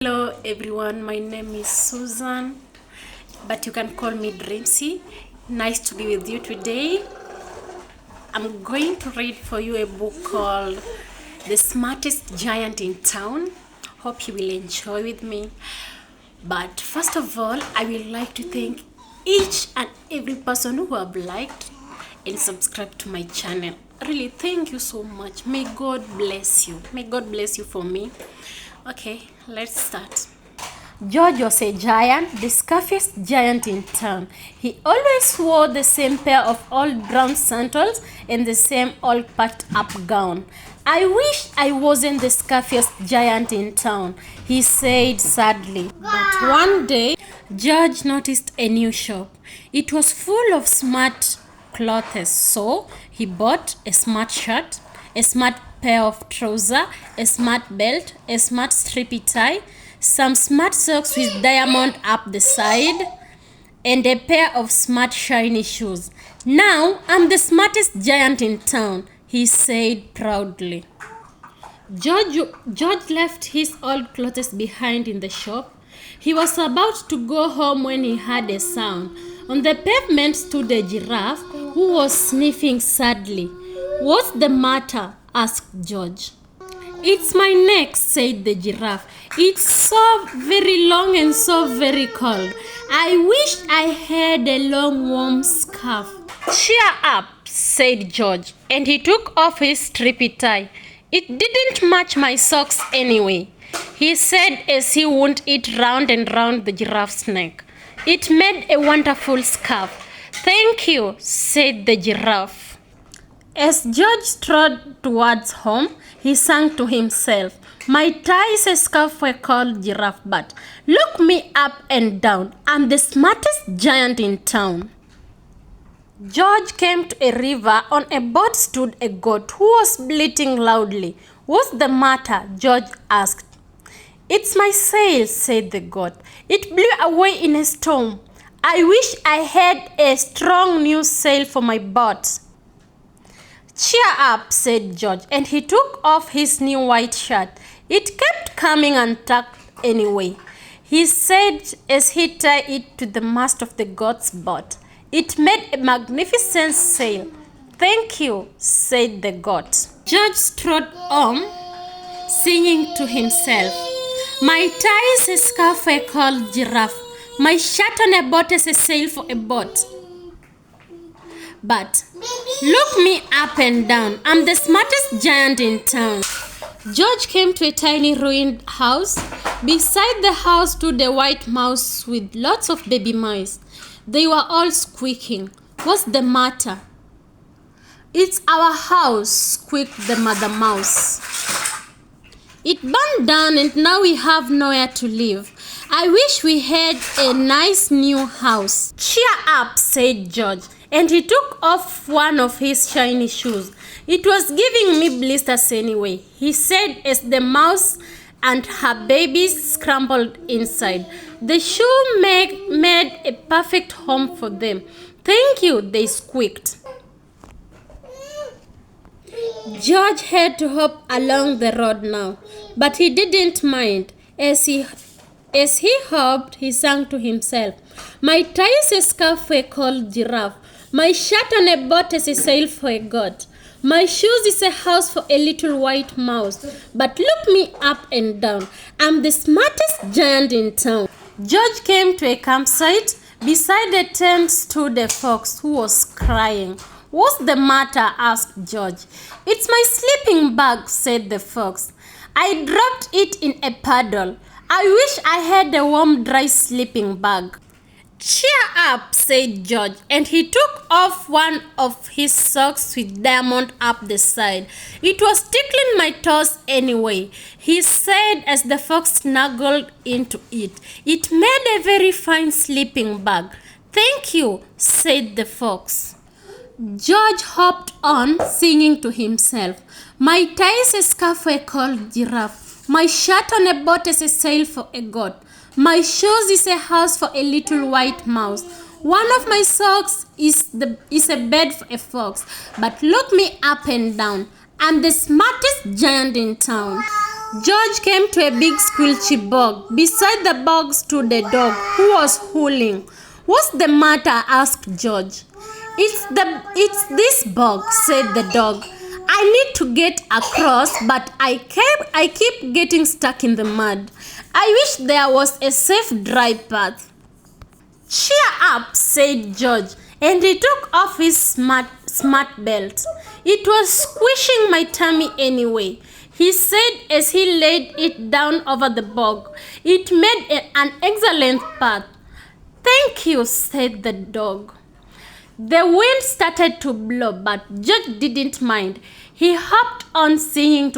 Hello everyone, my name is Susan, but you can call me Dreamsy. Nice to be with you today. I'm going to read for you a book called The Smartest Giant in Town. Hope you will enjoy with me. But first of all, I would like to thank each and every person who have liked and subscribed to my channel. Really, thank you so much. May God bless you. May God bless you for me. Okay, let's start. George was a giant, the scruffiest giant in town. He always wore the same pair of old brown sandals and the same old patched up gown. I wish I wasn't the scruffiest giant in town, he said sadly. But one day, George noticed a new shop. It was full of smart clothes, so he bought a smart shirt, a smart pair of trousers, a smart belt, a smart stripy tie, some smart socks with diamond up the side, and a pair of smart shiny shoes. Now I'm the smartest giant in town, he said proudly. George left his old clothes behind in the shop. He was about to go home when he heard a sound. On the pavement stood a giraffe who was sniffing sadly. "What's the matter?" asked George. "It's my neck," said the giraffe. "It's so very long and so very cold. I wish I had a long warm scarf." "Cheer up," said George, and he took off his stripy tie. "It didn't match my socks anyway," he said as he wound it round and round the giraffe's neck. "It made a wonderful scarf." "Thank you," said the giraffe. As George strode towards home, he sang to himself, "My tie is a scarf for a cold giraffe, but look me up and down. I'm the smartest giant in town." George came to a river. On a boat stood a goat who was bleating loudly. "What's the matter?" George asked. "It's my sail," said the goat. "It blew away in a storm. I wish I had a strong new sail for my boat." "Cheer up," said George, and he took off his new white shirt. "It kept coming untucked anyway," he said as he tied it to the mast of the goat's boat. "It made a magnificent sail." "Thank you," said the goat. George strode on, singing to himself, "My tie is a scarf for a cold giraffe. My shirt on a boat is a sail for a boat. But look me up and down. I'm the smartest giant in town." George came to a tiny ruined house. Beside the house stood a white mouse with lots of baby mice. They were all squeaking. "What's the matter?" "It's our house," squeaked the mother mouse. "It burned down and now we have nowhere to live. I wish we had a nice new house." "Cheer up," said George, and he took off one of his shiny shoes. "It was giving me blisters anyway," he said as the mouse and her babies scrambled inside. The shoe made a perfect home for them. "Thank you," they squeaked. George had to hop along the road now, but he didn't mind. As he hopped, he sang to himself, "My tie is a scarf for a cold giraffe. My shirt on a boat is a sail for a goat. My shoes is a house for a little white mouse. But look me up and down. I'm the smartest giant in town." George came to a campsite. Beside the tent stood a fox who was crying. "What's the matter?" asked George. "It's my sleeping bag," said the fox. "I dropped it in a puddle. I wish I had a warm, dry sleeping bag." "Cheer up," said George, and he took off one of his socks with diamond up the side. "It was tickling my toes anyway," he said as the fox snuggled into it. "It made a very fine sleeping bag." "Thank you," said the fox. George hopped on, singing to himself, "My tie is a scarf for a cold giraffe. My shirt on a boat is a sail for a goat. My shoes is a house for a little white mouse. One of my socks is a bed for a fox. But look me up and down. I'm the smartest giant in town." George came to a big squelchy bog. Beside the bog stood a dog who was howling. "What's the matter?" asked George. It's this bog," said the dog. "I need to get across, but I keep getting stuck in the mud. I wish there was a safe dry path." "Cheer up," said George, and he took off his smart belt. "It was squishing my tummy anyway," he said as he laid it down over the bog. "It made an excellent path." "Thank you," said the dog. The wind started to blow, but George didn't mind. He hopped on, singing to